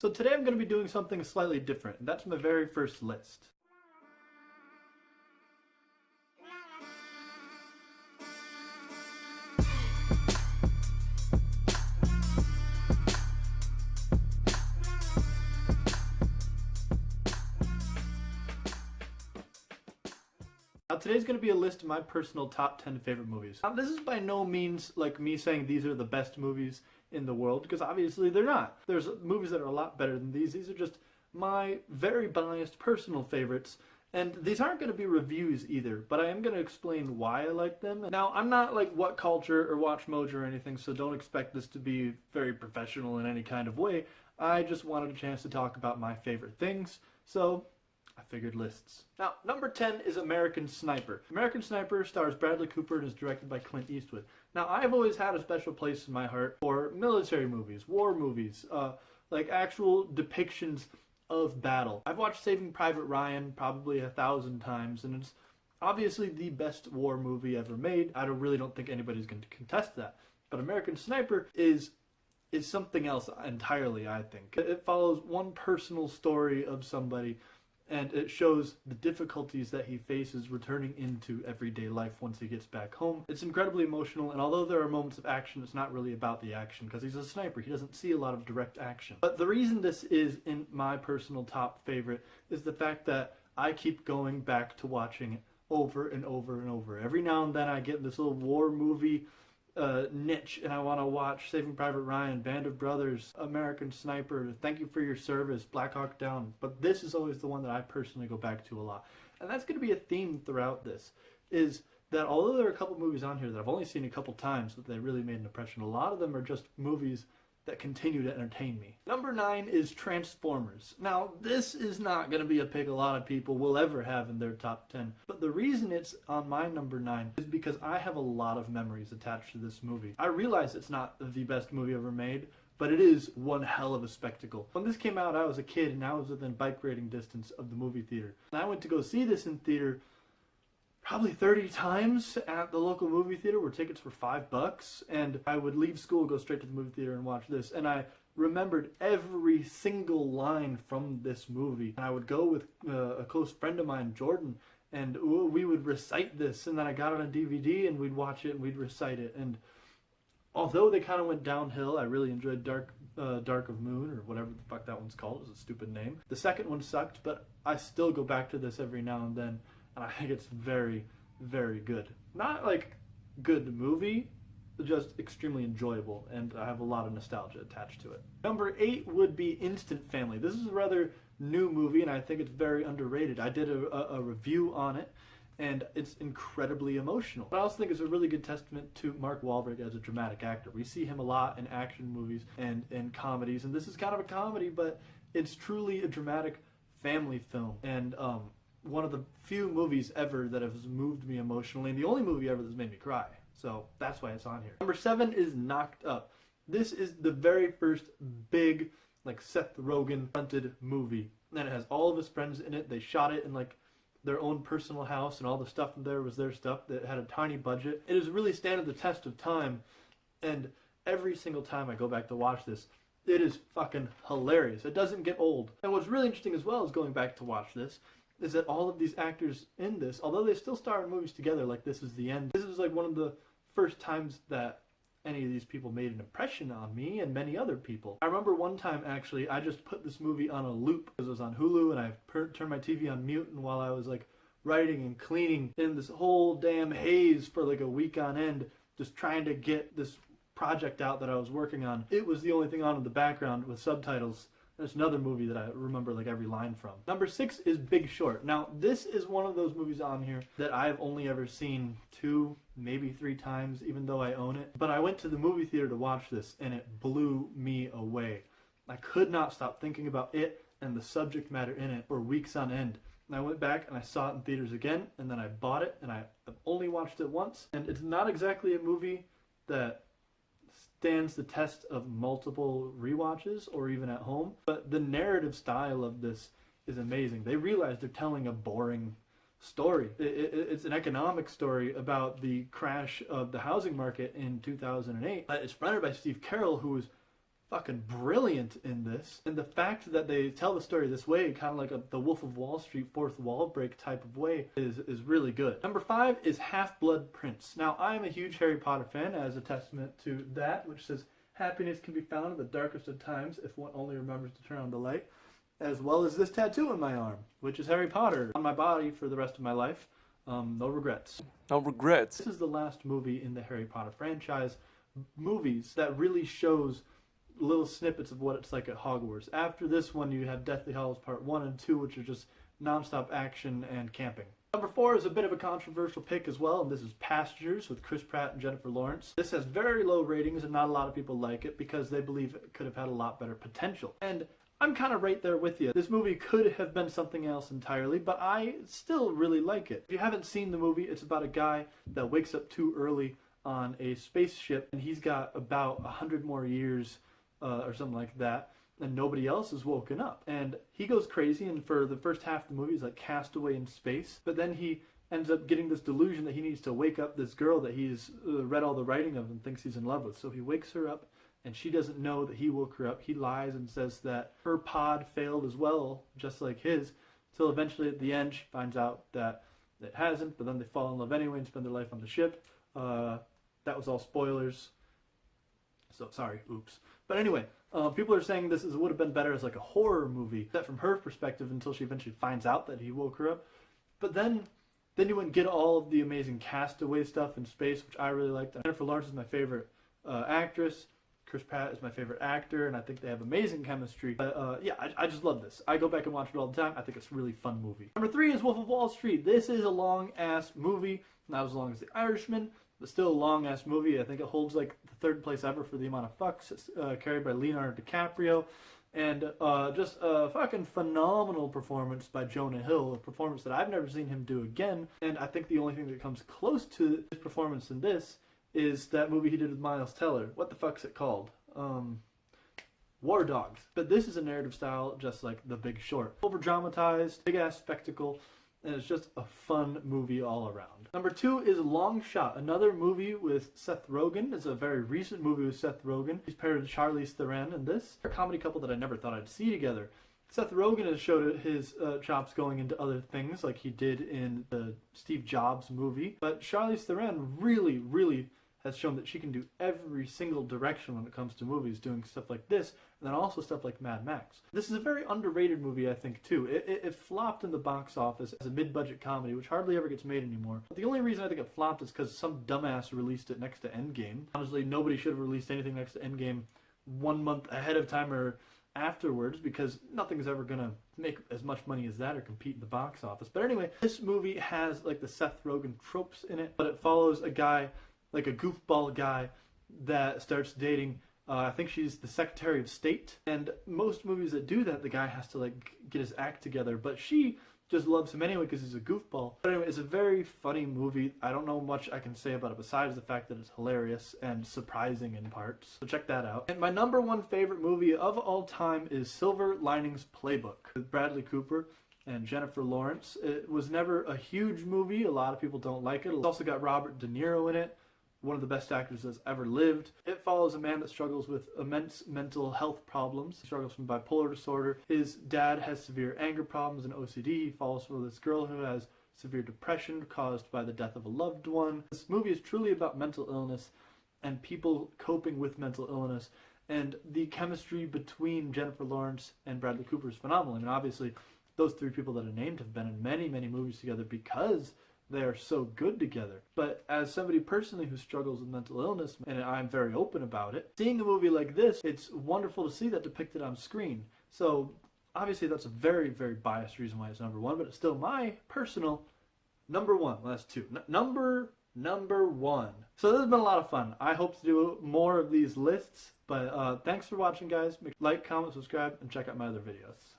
So today I'm going to be doing something slightly different, and that's my very first list. Now today's going to be a list of my personal top 10 favorite movies. Now this is by no means like me saying these are the best movies in the world, because obviously they're not. There's movies that are a lot better than these. These are just my very biased personal favorites. And these aren't going to be reviews either, but I am going to explain why I like them. Now, I'm not like What Culture or Watch Mojo or anything, so don't expect this to be very professional in any kind of way. I just wanted a chance to talk about my favorite things, so I figured lists. Now, number 10 is American Sniper. American Sniper stars Bradley Cooper and is directed by Clint Eastwood. Now, I've always had a special place in my heart for military movies, war movies, like actual depictions of battle. I've watched Saving Private Ryan probably 1,000 times, and it's obviously the best war movie ever made. I really don't think anybody's going to contest that. But American Sniper is something else entirely, I think. It follows one personal story of somebody, and it shows the difficulties that he faces returning into everyday life once he gets back home. It's incredibly emotional, and although there are moments of action, it's not really about the action, because he's a sniper. He doesn't see a lot of direct action. But the reason this is in my personal top favorite is the fact that I keep going back to watching it over and over and over. Every now and then I get this little war movie niche, and I want to watch Saving Private Ryan, Band of Brothers, American Sniper, Thank You for Your Service, Black Hawk Down, but this is always the one that I personally go back to a lot. And that's going to be a theme throughout this, is that although there are a couple movies on here that I've only seen a couple times, but they really made an impression, a lot of them are just movies that continue to entertain me. Number 9 is Transformers. Now, this is not going to be a pick a lot of people will ever have in their top 10, but the reason it's on my number 9 is because I have a lot of memories attached to this movie. I realize it's not the best movie ever made, but it is one hell of a spectacle. When this came out, I was a kid, and I was within bike riding distance of the movie theater. And I went to go see this in theater probably 30 times at the local movie theater where tickets were $5, and I would leave school, go straight to the movie theater and watch this, and I remembered every single line from this movie. And I would go with a close friend of mine, Jordan, and we would recite this, and then I got it on DVD and we'd watch it and we'd recite it. And although they kind of went downhill, I really enjoyed Dark of Moon, or whatever the fuck that one's called. It was a stupid name. The second one sucked, but I still go back to this every now and then. And I think it's very, very good. Not like good movie, just extremely enjoyable, and I have a lot of nostalgia attached to it. Number 8 would be Instant Family. This is a rather new movie, and I think it's very underrated. I did a review on it, and it's incredibly emotional. But I also think it's a really good testament to Mark Wahlberg as a dramatic actor. We see him a lot in action movies and comedies, and this is kind of a comedy, but it's truly a dramatic family film. And one of the few movies ever that has moved me emotionally, and the only movie ever that's made me cry. So that's why it's on here. Number 7 is Knocked Up. This is the very first big, like, Seth Rogen fronted movie. And it has all of his friends in it. They shot it in like their own personal house, and all the stuff in there was their stuff that had a tiny budget. It has really stood the test of time, and every single time I go back to watch this, it is fucking hilarious. It doesn't get old. And what's really interesting as well is going back to watch this is that all of these actors in this, although they still star in movies together, like This Is the End, this is like one of the first times that any of these people made an impression on me and many other people. I remember one time, actually, I just put this movie on a loop because it was on Hulu, and I turned my TV on mute, and while I was like writing and cleaning in this whole damn haze for like a week on end, just trying to get this project out that I was working on, it was the only thing on in the background with subtitles. There's another movie that I remember like every line from. Number 6 is Big Short. Now, this is one of those movies on here that I've only ever seen 2, maybe 3 times, even though I own it. But I went to the movie theater to watch this, and it blew me away. I could not stop thinking about it and the subject matter in it for weeks on end. And I went back and I saw it in theaters again, and then I bought it, and I've only watched it once. And it's not exactly a movie that stands the test of multiple rewatches or even at home, but the narrative style of this is amazing. They realize they're telling a boring story. It's an economic story about the crash of the housing market in 2008. It's fronted by Steve Carell, who was fucking brilliant in this. And the fact that they tell the story this way, kind of like the Wolf of Wall Street fourth wall break type of way, is really good. Number 5 is Half-Blood Prince. Now, I'm a huge Harry Potter fan, as a testament to that, which says, happiness can be found in the darkest of times if one only remembers to turn on the light. As well as this tattoo on my arm, which is Harry Potter on my body for the rest of my life. No regrets. No regrets. This is the last movie in the Harry Potter franchise movies that really shows little snippets of what it's like at Hogwarts. After this one, you have Deathly Hallows Part 1 and 2, which are just non-stop action and camping. Number 4 is a bit of a controversial pick as well, and this is Pastures with Chris Pratt and Jennifer Lawrence. This has very low ratings, and not a lot of people like it because they believe it could have had a lot better potential. And I'm kind of right there with you. This movie could have been something else entirely, but I still really like it. If you haven't seen the movie, it's about a guy that wakes up too early on a spaceship, and he's got about 100 more years or something like that, and nobody else is woken up. And he goes crazy, and for the first half of the movie, he's like cast away in space, but then he ends up getting this delusion that he needs to wake up this girl that he's read all the writing of and thinks he's in love with. So he wakes her up, and she doesn't know that he woke her up. He lies and says that her pod failed as well, just like his, till eventually at the end she finds out that it hasn't, but then they fall in love anyway and spend their life on the ship. That was all spoilers. So, sorry, oops. But anyway, people are saying this would have been better as like a horror movie, set from her perspective until she eventually finds out that he woke her up. But then you wouldn't get all of the amazing castaway stuff in space, which I really liked. Jennifer Lawrence is my favorite actress. Chris Pratt is my favorite actor, and I think they have amazing chemistry. But yeah, I just love this. I go back and watch it all the time. I think it's a really fun movie. Number 3 is Wolf of Wall Street. This is a long-ass movie. Not as long as The Irishman, but still a long-ass movie. I think it holds like the 3rd place ever for the amount of fucks. It's carried by Leonardo DiCaprio. And just a fucking phenomenal performance by Jonah Hill, a performance that I've never seen him do again. And I think the only thing that comes close to his performance in this is that movie he did with Miles Teller. What the fuck's it called? War Dogs. But this is a narrative style just like The Big Short. Over-dramatized, big-ass spectacle, and it's just a fun movie all around. Number 2 is Long Shot, another movie with Seth Rogen. It's a very recent movie with Seth Rogen. He's paired with Charlize Theron in this. They're a comedy couple that I never thought I'd see together. Seth Rogen has showed his chops going into other things like he did in the Steve Jobs movie. But Charlize Theron really, really has shown that she can do every single direction when it comes to movies, doing stuff like this, and then also stuff like Mad Max. This is a very underrated movie, I think, too. It flopped in the box office as a mid-budget comedy, which hardly ever gets made anymore. But the only reason I think it flopped is because some dumbass released it next to Endgame. Honestly, nobody should have released anything next to Endgame 1 month ahead of time or afterwards, because nothing's ever gonna make as much money as that or compete in the box office. But anyway, this movie has like the Seth Rogen tropes in it, but it follows a guy, like a goofball guy, that starts dating, I think she's the Secretary of State. And most movies that do that, the guy has to like get his act together, but she just loves him anyway because he's a goofball. But anyway, it's a very funny movie. I don't know much I can say about it besides the fact that it's hilarious and surprising in parts. So check that out. And my number 1 favorite movie of all time is Silver Linings Playbook with Bradley Cooper and Jennifer Lawrence. It was never a huge movie. A lot of people don't like it. It's also got Robert De Niro in it, one of the best actors that's ever lived. It follows a man that struggles with immense mental health problems. He struggles from bipolar disorder. His dad has severe anger problems and OCD. He falls for this girl who has severe depression caused by the death of a loved one. This movie is truly about mental illness and people coping with mental illness. And the chemistry between Jennifer Lawrence and Bradley Cooper is phenomenal. I mean, obviously, those 3 people that are named have been in many, many movies together because they are so good together. But as somebody personally who struggles with mental illness, and I'm very open about it, seeing a movie like this, it's wonderful to see that depicted on screen. So obviously that's a very, very biased reason why it's number 1, but it's still my personal number 1. Well, that's 2. Number 1. So this has been a lot of fun. I hope to do more of these lists, but thanks for watching, guys. Like, comment, subscribe, and check out my other videos.